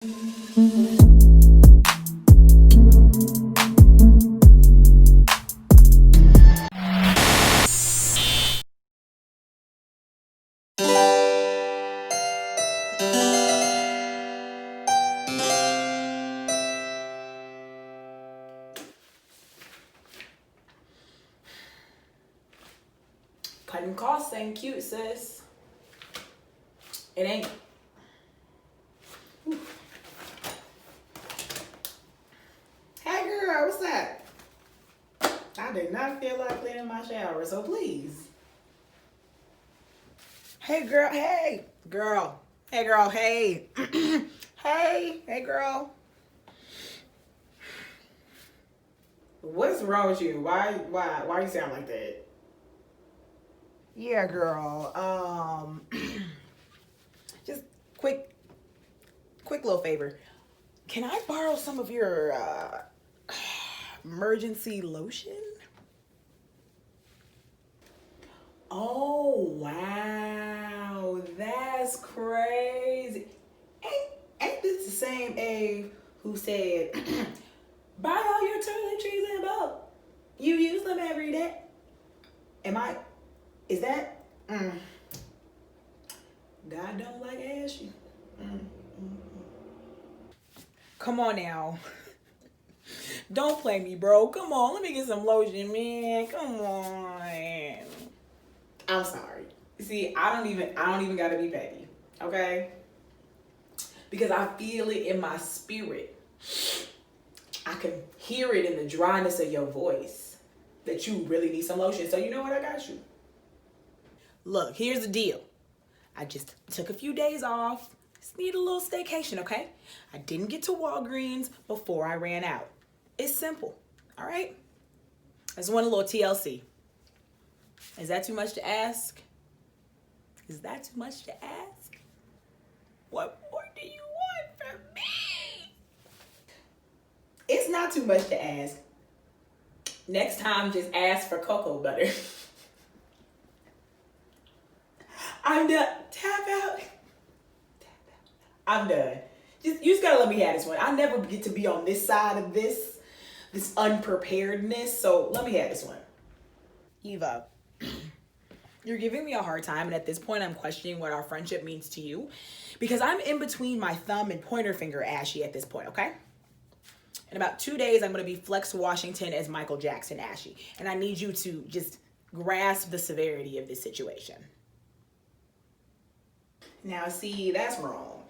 Cutting costs ain't cute, sis. It ain't. Hey girl, what's that? I did not feel like cleaning my shower, so please. Hey girl, hey. Girl. Hey girl, hey. Hey girl. What's wrong with you? Why you sound like that? Yeah, girl. Just quick little favor. Can I borrow some of your emergency lotion? Oh wow, that's crazy. Ain't this the same Ave who said buy all your toiletries in bulk? You use them every day. Is that? God don't like ASHY. Come on now. Don't play me, bro. Come on, let me get some lotion, man. Come on. I'm sorry. See, I don't even gotta be petty, okay? Because I feel it in my spirit. I can hear it in the dryness of your voice that you really need some lotion. So you know what? I got you. Look, here's the deal. I just took a few days off. Just need a little staycation, okay? I didn't get to Walgreens before I ran out. It's simple, all right? I just want a little TLC. Is that too much to ask? Is that too much to ask? What more do you want from me? It's not too much to ask. Next time, just ask for cocoa butter. I'm done. Tap out. I'm done. You just gotta let me have this one. I never get to be on this side of this unpreparedness. So let me have this one. Eva, you're giving me a hard time, and at this point, I'm questioning what our friendship means to you, because I'm in between my thumb and pointer finger ASHY at this point. Okay. In about 2 days, I'm gonna be Flex Washington as Michael Jackson ASHY, and I need you to just grasp the severity of this situation. Now, see, that's wrong.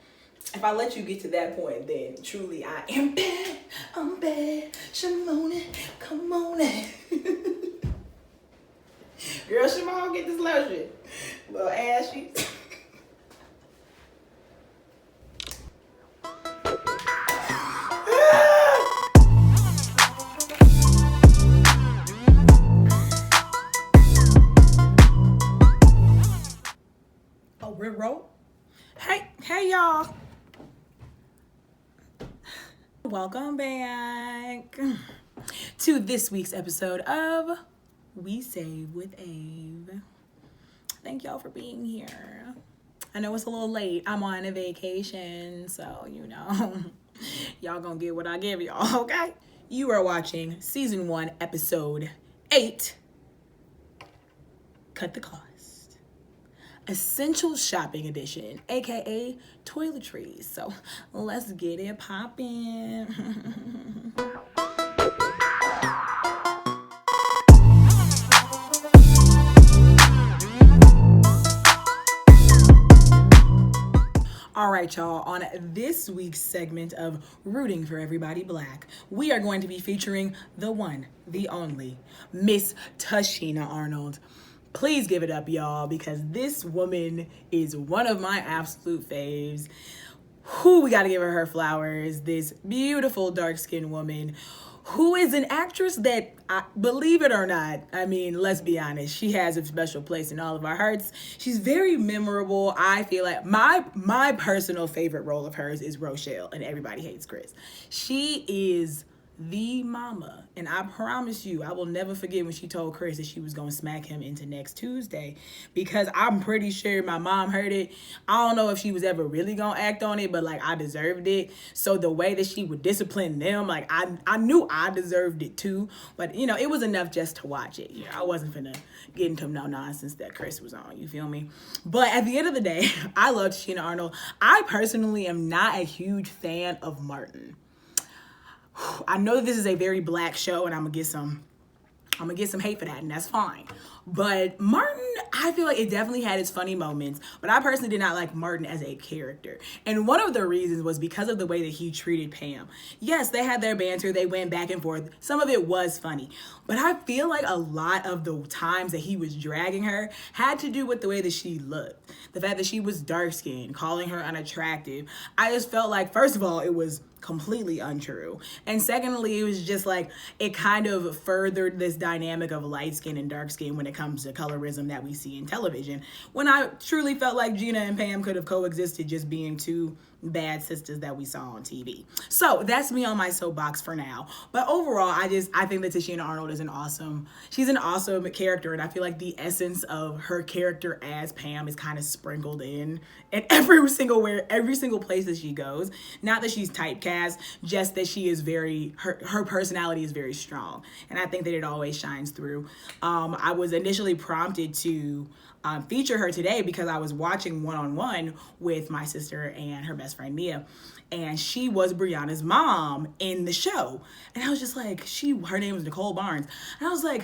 If I let you get to that point, then truly I am bad. I'm bad. Shimona, come on in. Girl, Shimon, get this lotion. Little ASHY. Oh, we're roll? Hey, y'all. Welcome back to this week's episode of We Save with Ave. Thank y'all for being here. I know it's a little late. I'm on a vacation, so you know, y'all gonna get what I give y'all, okay? You are watching season 1, episode 8, Cut the Cost. Essential shopping edition, aka toiletries. So let's get it poppin'. All right, y'all, on this week's segment of Rooting for Everybody Black, we are going to be featuring the one, the only, Miss Tashina Arnold. Please give it up, y'all, because this woman is one of my absolute faves. We got to give her flowers. This beautiful dark-skinned woman who is an actress that, believe it or not, I mean, let's be honest, she has a special place in all of our hearts. She's very memorable. I feel like my personal favorite role of hers is Rochelle in Everybody Hates Chris. She is the mama. And I promise you, I will never forget when she told Chris that she was going to smack him into next Tuesday, because I'm pretty sure my mom heard it. I don't know if she was ever really going to act on it, but like I deserved it. So the way that she would discipline them, like I knew I deserved it too. But you know, it was enough just to watch it. You know, I wasn't finna get into no nonsense that Chris was on. You feel me? But at the end of the day, I love Tichina Arnold. I personally am not a huge fan of Martin. I know that this is a very black show, and I'm gonna get some hate for that, and that's fine. But Martin, I feel like it definitely had its funny moments, but I personally did not like Martin as a character. And one of the reasons was because of the way that he treated Pam. Yes, they had their banter, they went back and forth. Some of it was funny, but I feel like a lot of the times that he was dragging her had to do with the way that she looked. The fact that she was dark-skinned, calling her unattractive. I just felt like, first of all, it was completely untrue. And secondly, it was just like, it kind of furthered this dynamic of light skin and dark skin when it comes to colorism that we see in television, when I truly felt like Gina and Pam could have coexisted, just being two bad sisters that we saw on TV. So that's me on my soapbox for now. But overall, I think that Tichina Arnold is she's an awesome character, and I feel like the essence of her character as Pam is kind of sprinkled in at every single place that she goes. Not that she's typecast, just that she is her personality is very strong, and I think that it always shines through. I was initially prompted to feature her today because I was watching One-on-One with my sister and her best friend Mia, and she was Brianna's mom in the show, and I was just like, her name was Nicole Barnes, and I was like,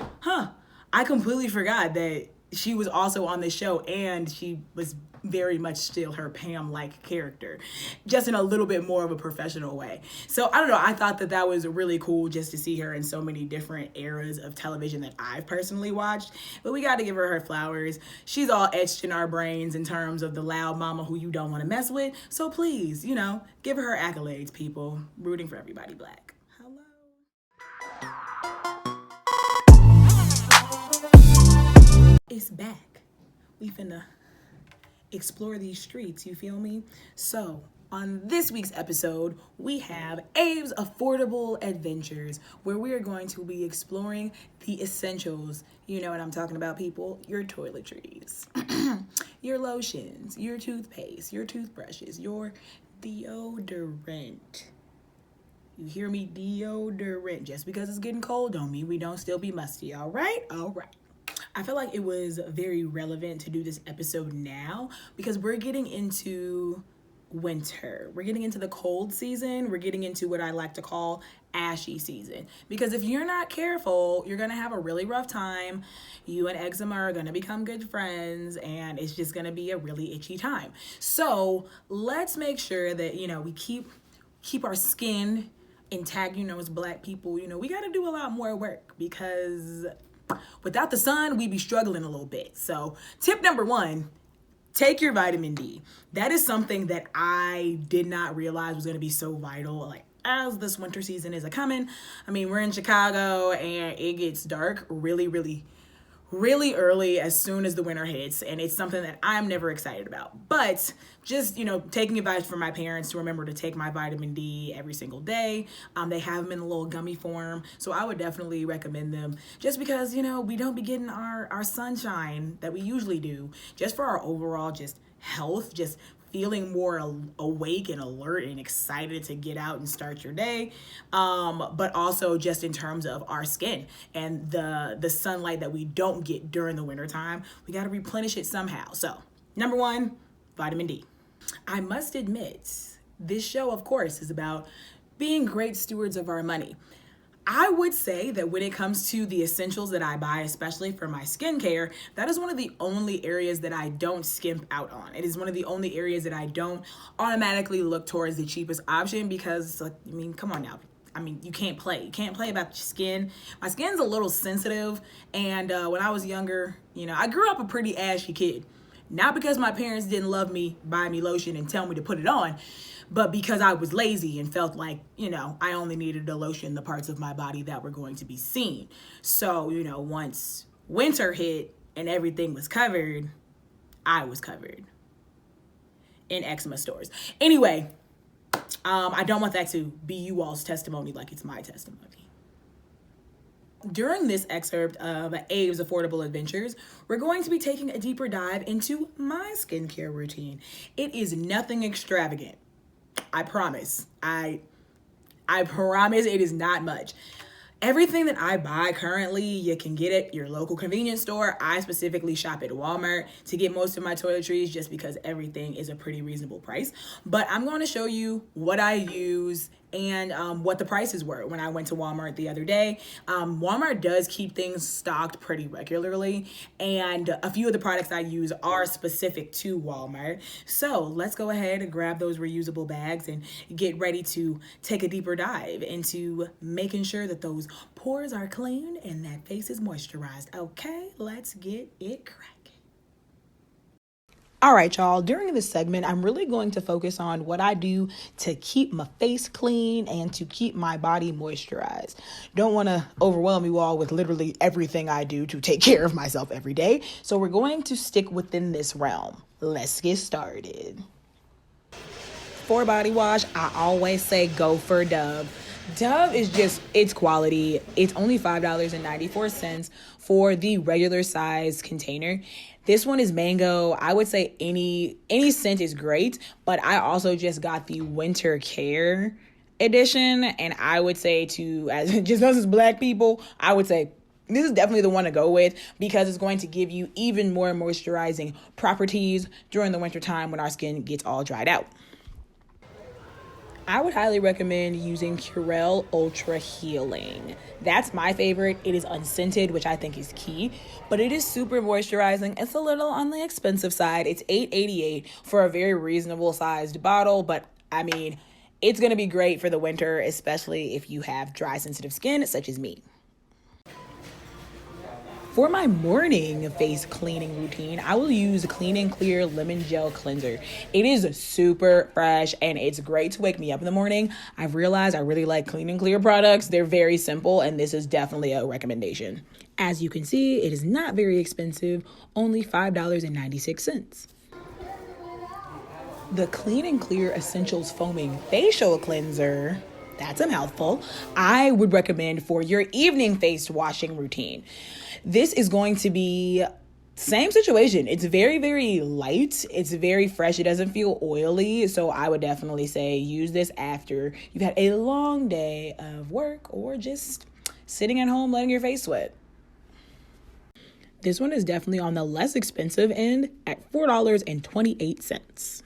I completely forgot that she was also on this show, and she was very much still her Pam-like character, just in a little bit more of a professional way. So I don't know, I thought that that was really cool just to see her in so many different eras of television that I've personally watched. But we got to give her flowers. She's all etched in our brains in terms of the loud mama who you don't want to mess with. So please, give her accolades, people. Rooting for everybody black. Hello. It's back. We finna explore these streets, you feel me? So on this week's episode, we have AVE'S Affordable Adventures, where we are going to be exploring the essentials. You know what I'm talking about, people. Your toiletries, your lotions, your toothpaste, your toothbrushes, your deodorant. You hear me? Deodorant. Just because it's getting cold don't mean we don't still be musty, all right? All right. I feel like it was very relevant to do this episode now because we're getting into winter. We're getting into the cold season. We're getting into what I like to call ASHY season. Because if you're not careful, you're going to have a really rough time. You and eczema are going to become good friends, and it's just going to be a really itchy time. So let's make sure that, we keep our skin intact. As black people, we got to do a lot more work because without the sun, we be struggling a little bit. So tip number 1, take your vitamin D. That is something that I did not realize was going to be so vital, as this winter season is a-coming. I mean, we're in Chicago, and it gets dark really, really, really early as soon as the winter hits, and it's something that I'm never excited about. But just, taking advice from my parents to remember to take my vitamin D every single day. They have them in a little gummy form, so I would definitely recommend them just because, we don't be getting our sunshine that we usually do, just for our overall just health, just feeling more awake and alert and excited to get out and start your day, but also just in terms of our skin and the sunlight that we don't get during the wintertime. We got to replenish it somehow. So number 1, vitamin D. I must admit, this show, of course, is about being great stewards of our money. I would say that when it comes to the essentials that I buy, especially for my skincare, that is one of the only areas that I don't skimp out on. It is one of the only areas that I don't automatically look towards the cheapest option because, come on now. You can't play. You can't play about your skin. My skin's a little sensitive, and when I was younger, I grew up a pretty ashy kid. Not because my parents didn't love me, buy me lotion, and tell me to put it on, but because I was lazy and felt like, I only needed to lotion the parts of my body that were going to be seen. So, once winter hit and everything was covered, I was covered in eczema stores. Anyway, I don't want that to be you all's testimony like it's my testimony. During this excerpt of AVE's Affordable Adventures, we're going to be taking a deeper dive into my skincare routine. It is nothing extravagant. I promise. I promise it is not much. Everything that I buy currently, you can get at your local convenience store. I specifically shop at Walmart to get most of my toiletries just because everything is a pretty reasonable price. But I'm going to show you what I use and what the prices were when I went to Walmart the other day. Walmart does keep things stocked pretty regularly, and a few of the products I use are specific to Walmart. So let's go ahead and grab those reusable bags and get ready to take a deeper dive into making sure that those pores are clean and that face is moisturized. Okay, let's get it cracking. All right, y'all, during this segment, I'm really going to focus on what I do to keep my face clean and to keep my body moisturized. Don't want to overwhelm you all with literally everything I do to take care of myself every day. So we're going to stick within this realm. Let's get started. For body wash, I always say go for Dove. Dove is just, it's quality. It's only $5.94 for the regular size container. This one is mango. I would say any scent is great, but I also just got the winter care edition, and I would say just us as black people, I would say this is definitely the one to go with because it's going to give you even more moisturizing properties during the winter time when our skin gets all dried out. I would highly recommend using Curel Ultra Healing. That's my favorite. It is unscented, which I think is key, but it is super moisturizing. It's a little on the expensive side. It's $8.88 for a very reasonable sized bottle, but I mean, it's going to be great for the winter, especially if you have dry, sensitive skin such as me. For my morning face cleaning routine, I will use Clean and Clear Lemon Gel Cleanser. It is super fresh and it's great to wake me up in the morning. I've realized I really like Clean and Clear products. They're very simple and this is definitely a recommendation. As you can see, it is not very expensive, only $5.96. The Clean and Clear Essentials Foaming Facial Cleanser, that's a mouthful, I would recommend for your evening face washing routine. This is going to be same situation. It's very, very light. It's very fresh. It doesn't feel oily. So I would definitely say use this after you've had a long day of work or just sitting at home letting your face sweat. This one is definitely on the less expensive end at $4.28.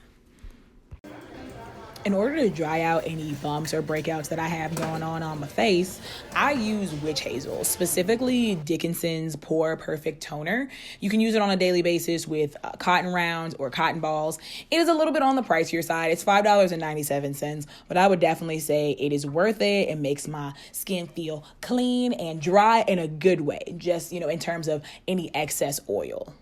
In order to dry out any bumps or breakouts that I have going on my face, I use witch hazel, specifically Dickinson's Pore Perfect Toner. You can use it on a daily basis with cotton rounds or cotton balls. It is a little bit on the pricier side. It's $5.97, but I would definitely say it is worth it. It makes my skin feel clean and dry in a good way, just, in terms of any excess oil.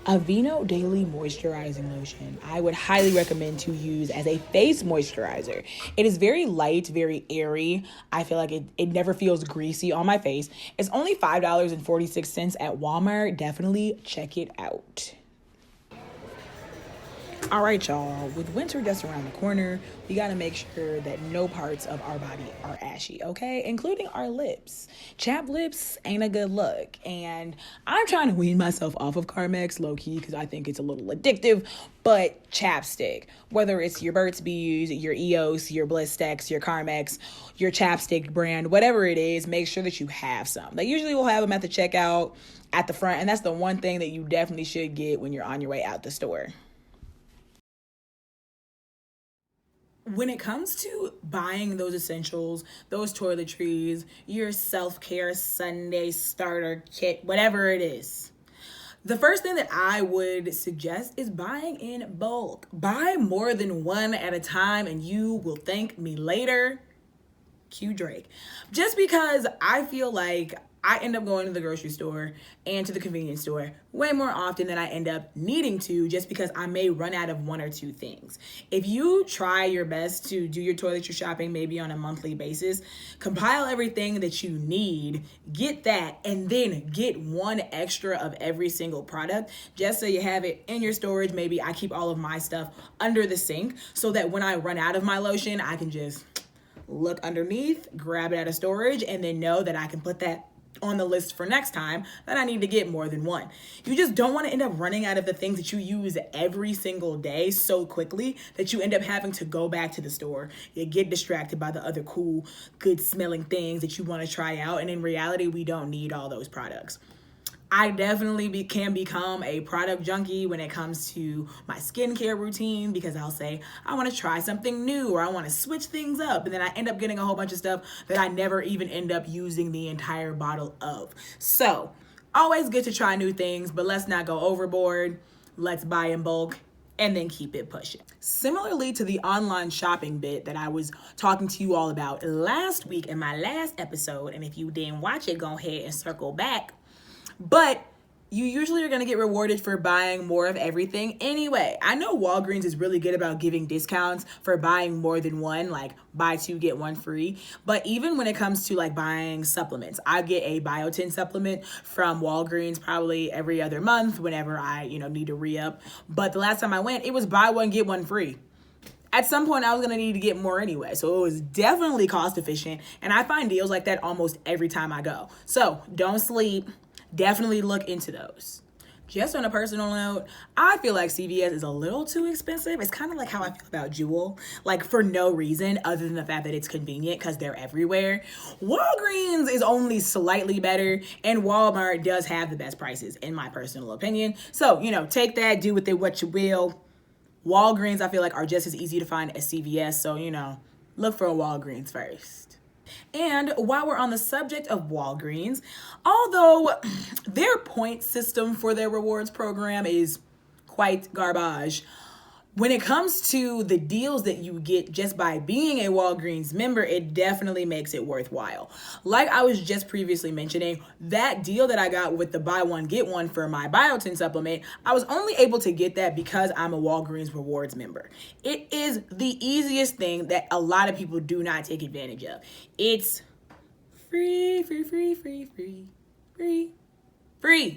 Aveeno Daily Moisturizing Lotion, I would highly recommend to use as a face moisturizer. It is very light, very airy. I feel like it never feels greasy on my face. It's only $5.46 at Walmart. Definitely check it out. All right, y'all, with winter just around the corner, we got to make sure that no parts of our body are ashy, okay? Including our lips. Chapped lips ain't a good look. And I'm trying to wean myself off of Carmex low-key because I think it's a little addictive, but chapstick, whether it's your Burt's Bees, your EOS, your Blistex, your Carmex, your chapstick brand, whatever it is, make sure that you have some. They usually will have them at the checkout, at the front, and that's the one thing that you definitely should get when you're on your way out the store. When it comes to buying those essentials, those toiletries, your self-care Sunday starter kit, whatever it is, the first thing that I would suggest is buying in bulk. Buy more than one at a time and you will thank me later. Cue Drake. Just because I feel like I end up going to the grocery store and to the convenience store way more often than I end up needing to, just because I may run out of one or two things. If you try your best to do your toiletry shopping maybe on a monthly basis, compile everything that you need, get that, and then get one extra of every single product just so you have it in your storage. Maybe I keep all of my stuff under the sink so that when I run out of my lotion, I can just look underneath, grab it out of storage, and then know that I can put that on the list for next time that I need to get more than one. You just don't want to end up running out of the things that you use every single day so quickly that you end up having to go back to the store. You get distracted by the other cool, good smelling things that you want to try out, and in reality, we don't need all those products. I definitely can become a product junkie when it comes to my skincare routine, because I'll say, I want to try something new, or I want to switch things up. And then I end up getting a whole bunch of stuff that I never even end up using the entire bottle of. So always good to try new things, but let's not go overboard. Let's buy in bulk and then keep it pushing. Similarly to the online shopping bit that I was talking to you all about last week in my last episode, and if you didn't watch it, go ahead and circle back. But you usually are going to get rewarded for buying more of everything anyway. I know Walgreens is really good about giving discounts for buying more than one, like buy two, get one free. But even when it comes to like buying supplements, I get a biotin supplement from Walgreens probably every other month whenever I, need to re-up. But the last time I went, it was buy one, get one free. At some point, I was going to need to get more anyway. So it was definitely cost efficient. And I find deals like that almost every time I go. So don't sleep. Definitely look into those. Just on a personal note, I feel like CVS is a little too expensive. It's kind of like how I feel about Jewel, like for no reason other than the fact that it's convenient because they're everywhere. Walgreens is only slightly better, and Walmart does have the best prices in my personal opinion. So, take that, do with it what you will. Walgreens, I feel like, are just as easy to find as CVS. So, look for a Walgreens first. And while we're on the subject of Walgreens, although their point system for their rewards program is quite garbage, when it comes to the deals that you get just by being a Walgreens member, it definitely makes it worthwhile. Like I was just previously mentioning, that deal that I got with the buy one, get one for my biotin supplement, I was only able to get that because I'm a Walgreens rewards member. It is the easiest thing that a lot of people do not take advantage of. It's free.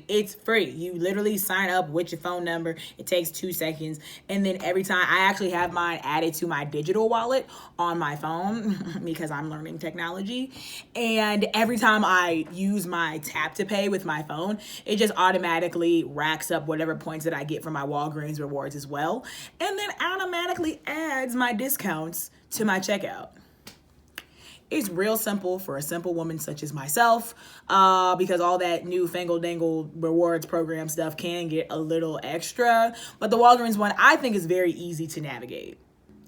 It's free. You literally sign up with your phone number. It takes 2 seconds. And then every time, I actually have mine added to my digital wallet on my phone because I'm learning technology. And every time I use my tap to pay with my phone, it just automatically racks up whatever points that I get from my Walgreens rewards as well. And then automatically adds my discounts to my checkout. It's real simple for a simple woman such as myself, because all that newfangled dangled rewards program stuff can get a little extra. But the Walgreens one, I think, is very easy to navigate.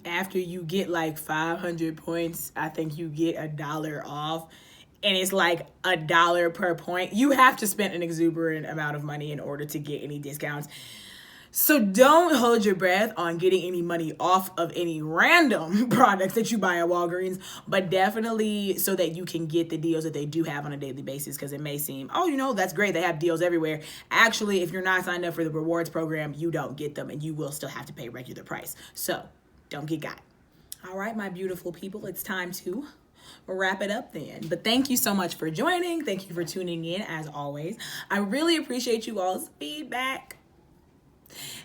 After you get like 500 points, I think you get $1 off. And it's like $1 per point. You have to spend an exuberant amount of money in order to get any discounts. So don't hold your breath on getting any money off of any random products that you buy at Walgreens, but definitely so that you can get the deals that they do have on a daily basis, because it may seem, that's great, they have deals everywhere. Actually, if you're not signed up for the rewards program, you don't get them, and you will still have to pay regular price. So don't get got. All right, my beautiful people, it's time to wrap it up then. But thank you so much for joining. Thank you for tuning in, as always. I really appreciate you all's feedback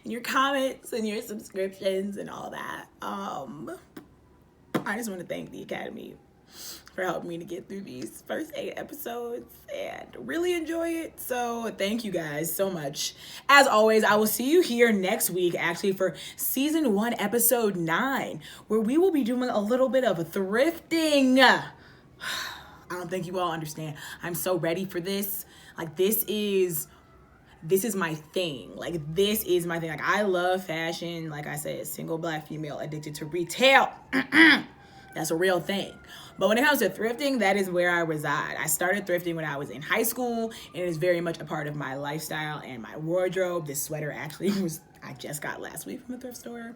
and your comments and your subscriptions and all that. I just want to thank the Academy for helping me to get through these first 8 episodes and really enjoy it. So thank you guys so much. As always, I will see you here next week, actually, for season 1, episode 9, where we will be doing a little bit of a thrifting. I don't think you all understand. I'm so ready for this. Like, this is my thing. Like, this is my thing. Like, I love fashion. Like I said, single Black female addicted to retail. That's a real thing. But when it comes to thrifting, that is where I reside. I started thrifting when I was in high school, and it is very much a part of my lifestyle and my wardrobe. This sweater actually I just got last week from a thrift store.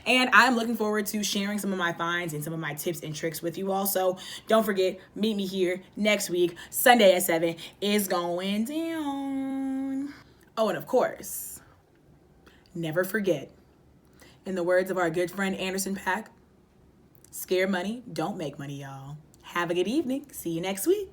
And I'm looking forward to sharing some of my finds and some of my tips and tricks with you all. So don't forget, meet me here next week. Sunday at 7 is going down. Oh, and of course, never forget, in the words of our good friend Anderson .Paak, scare money, don't make money, y'all. Have a good evening. See you next week.